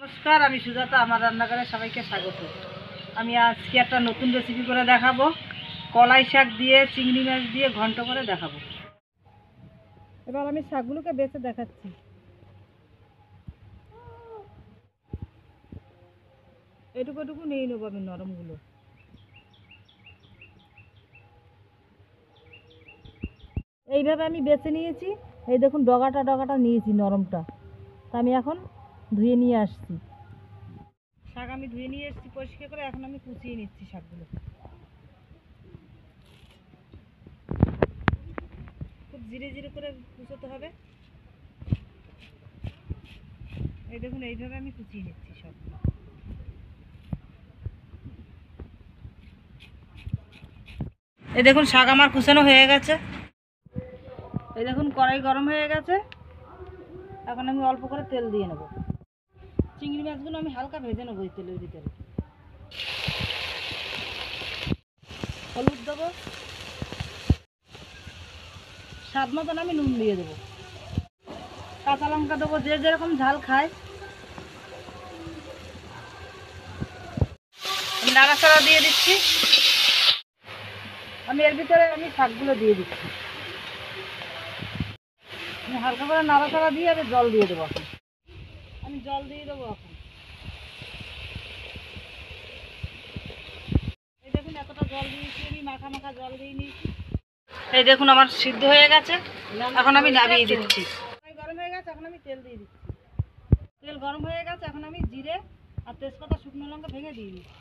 নমস্কার, আমি সুজাতা। আমার রান্নাঘরে সবাইকে স্বাগত। আমি আজকে একটা নতুন রেসিপি করে দেখাবো। কলাই শাক দিয়ে চিংড়ি মাছ দিয়ে ঘন্ট করে দেখাবো। এবার আমি শাকগুলোকে বেছে দেখাচ্ছি। এটুকু এটুকু নিয়ে নেবো আমি নরমগুলো। এইভাবে আমি বেছে নিয়েছি। এই দেখুন ডগাটা ডগাটা নিয়েছি নরমটা। তা আমি এখন ধুয়ে নিয়ে আসছি। শাক আমি ধুয়ে নিয়ে এসেছি পরিষ্কার করে। এখন আমি কুচিয়ে নিচ্ছি শাকগুলো। খুব ধীরে ধীরে করে কুচোতে হবে। এই দেখুন এইভাবে আমি কুচিয়ে নিচ্ছি সবগুলো। এই দেখুন শাক আমার কুচানো হয়ে গেছে। এই দেখুন কড়াই গরম হয়ে গেছে। এখন আমি অল্প করে তেল দিয়ে নেব। চিংড়ি মাছগুলো আমি হালকা ভেজে নেবো এই তেলের ভিতরে। হলুদ দেবো, স্বাদ মতন আমি নুন দিয়ে দেবো, কাঁচা লঙ্কা দেবো, যে যেরকম ঝাল খায়। আমি নাড়াচাড়া দিয়ে দিচ্ছি। আমি এর ভিতরে শাকগুলো দিয়ে দিচ্ছি। আমি হালকা করে নাড়াচাড়া দিয়ে আমি জল দিয়ে দেবো। এখন আমি জল দিয়ে দেবো। এখন এই দেখুন এতটা জল দিয়েছি, আমি মাখা মাখা জল দিয়ে নিয়েছি। এই দেখুন আমার সিদ্ধ হয়ে গেছে। এখন আমি নামিয়ে দিচ্ছি। গরম হয়ে গেছে, এখন আমি তেল দিয়ে দিচ্ছি। তেল গরম হয়ে গেছে, এখন আমি জিরে আর তেজপাতা শুকনো লঙ্কা ভেঙে দিয়ে দিচ্ছি।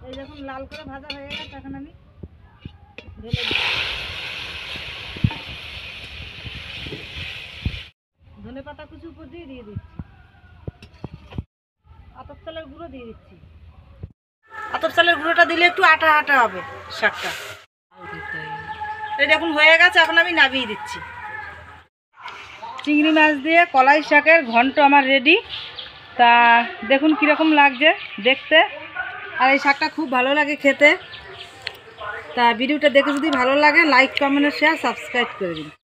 এই দেখুন লাল করে ভাজা হয়ে গেছে। এখন আমি ঢেলে দিচ্ছি। ধনে পাতা কুচি উপর দিয়ে দিচ্ছি। আতপ চালের গুঁড়ো দিয়ে দিচ্ছি। আতপ চালের গুঁড়োটা দিলে একটু আটা আটা হবে শাকটা। এই দেখুন হয়ে গেছে, এখন আমি নামিয়ে দিচ্ছি। চিংড়ি মাছ দিয়ে কলাই শাকের ঘন্ট আমার রেডি। তা দেখুন কীরকম লাগছে দেখতে। আর এই শাকটা খুব ভালো লাগে খেতে। তা ভিডিওটা দেখে যদি ভালো লাগে লাইক, কমেন্ট, শেয়ার, সাবস্ক্রাইব করে দিন।